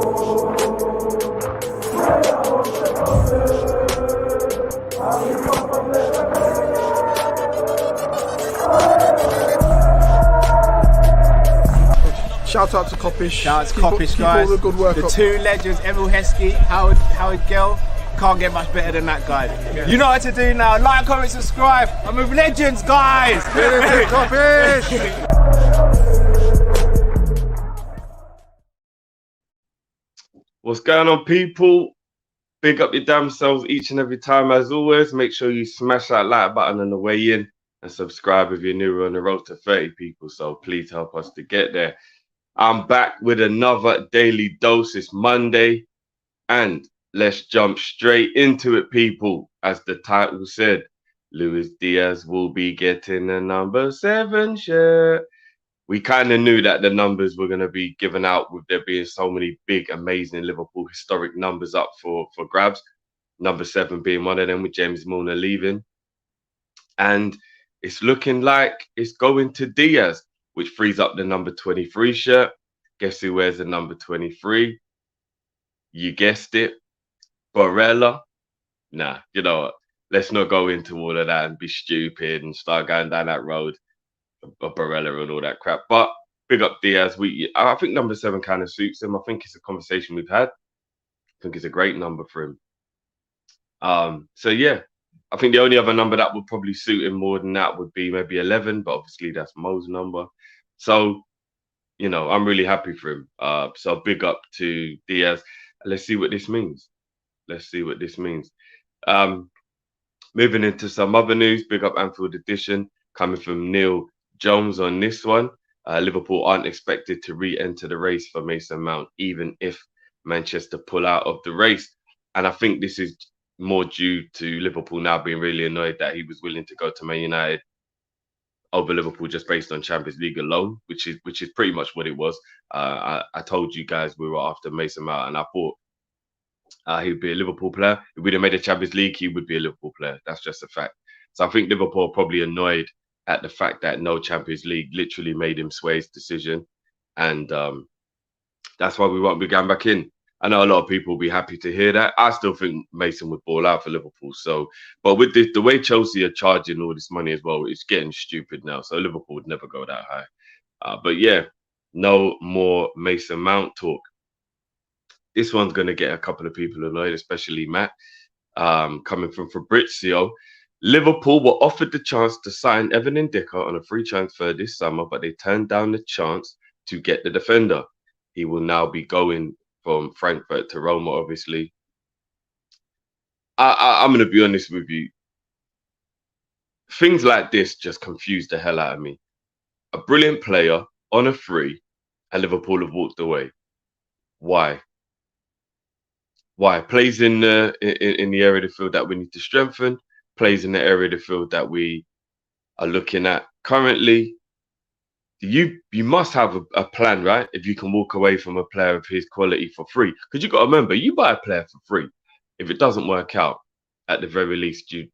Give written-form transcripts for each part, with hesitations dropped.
Shout out to Kopish. Shout out to Kopish, guys. All the good work the up. two legends, Emil Heskey, Howard Gill. Can't get much better than that guy. Yeah. You know what to do now. Like, comment, subscribe. I'm with legends, guys. Kopish. What's going on, people? Big up your damn selves each and every time. As always, make sure you smash that like button on the way in and subscribe if you're new. We're on the road to 30 people, so please help us to get there. I'm back with another daily dose. It's Monday, and let's jump straight into it, people. As the title said, Luis Diaz will be getting a number 7 shirt. We kind of knew that the numbers were going to be given out with there being so many big, amazing Liverpool historic numbers up for grabs. Number 7 being one of them, with James Milner leaving. And it's looking like it's going to Diaz, which frees up the number 23 shirt. Guess who wears the number 23? You guessed it. Barella. Nah, you know what? Let's not go into all of that and be stupid and start going down that road of Barella and all that crap. But big up Diaz. I think number 7 kind of suits him. I think it's a conversation we've had. I think it's a great number for him. So yeah, I think the only other number that would probably suit him more than that would be maybe 11, but obviously that's Mo's number. So, you know, I'm really happy for him. So big up to Diaz. Let's see what this means. Let's see what this means. Moving into some other news, big up Anfield Edition, coming from Neil Jones on this one. Liverpool aren't expected to re-enter the race for Mason Mount, even if Manchester pull out of the race. And I think this is more due to Liverpool now being really annoyed that he was willing to go to Man United over Liverpool just based on Champions League alone, which is pretty much what it was. I told you guys we were after Mason Mount, and I thought he would be a Liverpool player. If we'd have made a Champions League, he would be a Liverpool player. That's just a fact. So I think Liverpool are probably annoyed at the fact that no Champions League literally made him sway his decision. And that's why we won't be going back in. I know a lot of people will be happy to hear that. I still think Mason would ball out for Liverpool. So, but with this, the way Chelsea are charging all this money as well, it's getting stupid now. So Liverpool would never go that high. But yeah, no more Mason Mount talk. This one's going to get a couple of people annoyed, especially Matt. Coming from Fabrizio. Liverpool were offered the chance to sign Evan Ndicka on a free transfer this summer, but they turned down the chance to get the defender. He will now be going from Frankfurt to Roma, obviously. I'm going to be honest with you. Things like this just confuse the hell out of me. A brilliant player on a free, and Liverpool have walked away. Why? Why? Plays in the area of the field that we need to strengthen. Plays in the area of the field that we are looking at currently. You must have a plan, right? If you can walk away from a player of his quality for free. Because you've got to remember, you buy a player for free. If it doesn't work out, at the very least, you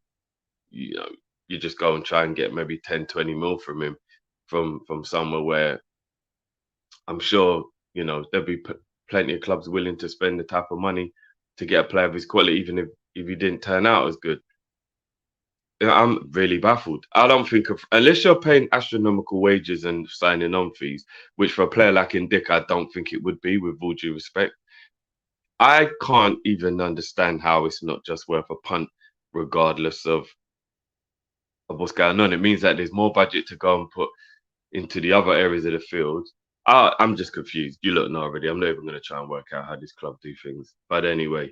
just go and try and get maybe 10, 20 mil from him from somewhere where I'm sure, you know, there'll be plenty of clubs willing to spend the type of money to get a player of his quality, even if he didn't turn out as good. I'm really baffled. I don't think unless you're paying astronomical wages and signing on fees, which for a player like Ndicka, I don't think it would be, with all due respect. I can't even understand how it's not just worth a punt, regardless of what's going on. It means that there's more budget to go and put into the other areas of the field. I'm just confused. You lot know already. I'm not even going to try and work out how this club do things. But anyway,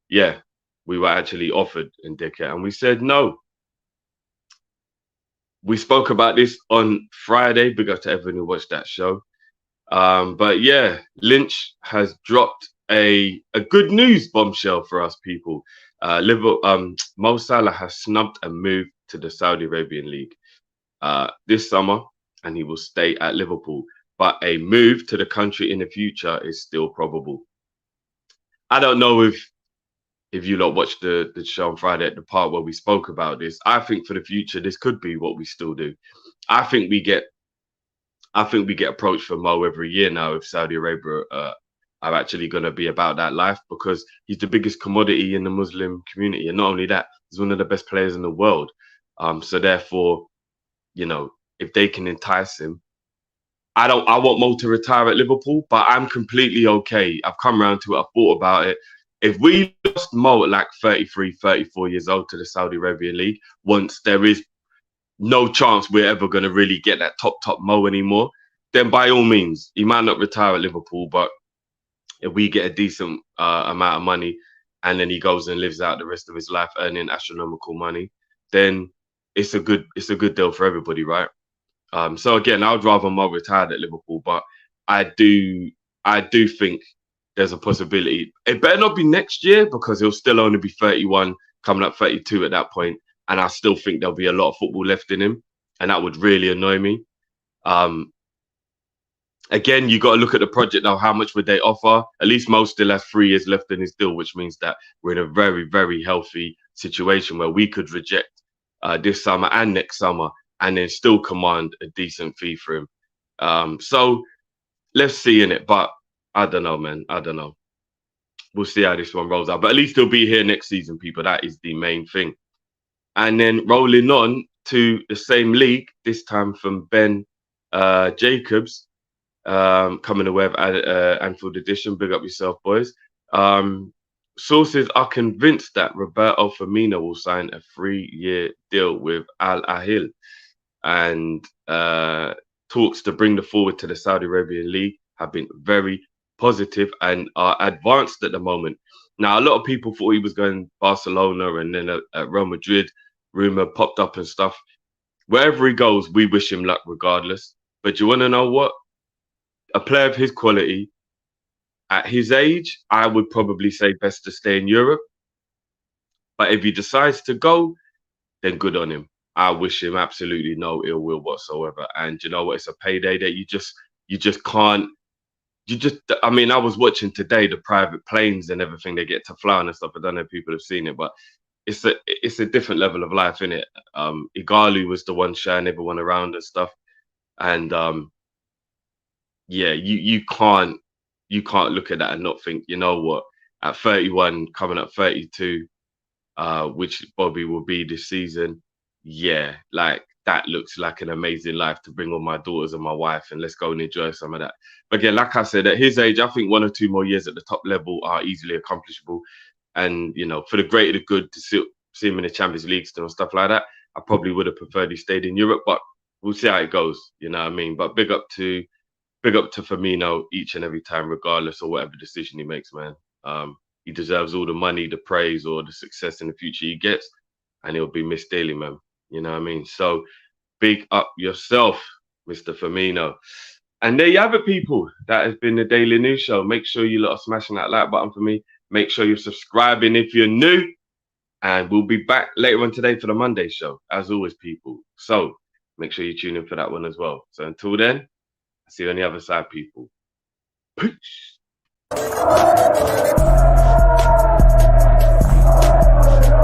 yeah, we were actually offered Ndicka, and we said no. We spoke about this on Friday. Big up to everyone who watched that show. But yeah, Lynch has dropped a good news bombshell for us people. Mo Salah has snubbed a move to the Saudi Arabian League this summer, and he will stay at Liverpool. But a move to the country in the future is still probable. I don't know if you lot watched the show on Friday at the part where we spoke about this. I think for the future, this could be what we still do. I think we get approached for Mo every year now if Saudi Arabia are actually going to be about that life, because he's the biggest commodity in the Muslim community. And not only that, he's one of the best players in the world. So therefore, you know, if they can entice him, I want Mo to retire at Liverpool, but I'm completely okay. I've come around to it. I've thought about it. If we lost Mo at like 33, 34 years old to the Saudi Arabian League, once there is no chance we're ever going to really get that top Mo anymore, then by all means, he might not retire at Liverpool, but if we get a decent amount of money and then he goes and lives out the rest of his life earning astronomical money, then it's a good deal for everybody, right? So again, I would rather Mo retired at Liverpool, but I do think there's a possibility. It better not be next year, because he'll still only be 31, coming up 32 at that point, and I still think there'll be a lot of football left in him, and that would really annoy me. Again, you got to look at the project now. How much would they offer? At least Mo still has 3 years left in his deal, which means that we're in a very, very healthy situation where we could reject this summer and next summer and then still command a decent fee for him. So let's see in it. But I don't know, man. I don't know. We'll see how this one rolls out. But at least he'll be here next season, people. That is the main thing. And then rolling on to the same league, this time from Ben Jacobs, coming away with Anfield Edition. Big up yourself, boys. Sources are convinced that Roberto Firmino will sign a 3-year deal with Al Ahly, and talks to bring the forward to the Saudi Arabian League have been very positive and are advanced at the moment. Now, a lot of people thought he was going Barcelona, and then at Real Madrid, rumor popped up and stuff. Wherever he goes, we wish him luck regardless. But you want to know what? A player of his quality, at his age, I would probably say best to stay in Europe. But if he decides to go, then good on him. I wish him absolutely no ill will whatsoever. And you know what? It's a payday that you just can't. I mean, I was watching today the private planes and everything they get to fly on and stuff. I don't know if people have seen it, but it's a different level of life, innit? Ighalo was the one showing everyone around and stuff. And yeah, you can't look at that and not think, you know what, at 31, coming up 32, which Bobby will be this season, yeah, like that looks like an amazing life to bring all my daughters and my wife, and let's go and enjoy some of that. But again, like I said, at his age, I think 1 or 2 more years at the top level are easily accomplishable. And, you know, for the greater good to see him in the Champions League still and stuff like that, I probably would have preferred he stayed in Europe, but we'll see how it goes, you know what I mean? But big up to Firmino each and every time, regardless of whatever decision he makes, man. He deserves all the money, the praise, or the success in the future he gets, and he'll be missed daily, man. You know what I mean? So big up yourself, Mr. Firmino. And there you have it, people. That has been the Daily News Show. Make sure you lot are smashing that like button for me. Make sure you're subscribing if you're new. And we'll be back later on today for the Monday show, as always, people. So make sure you tune in for that one as well. So until then, I'll see you on the other side, people. Peace.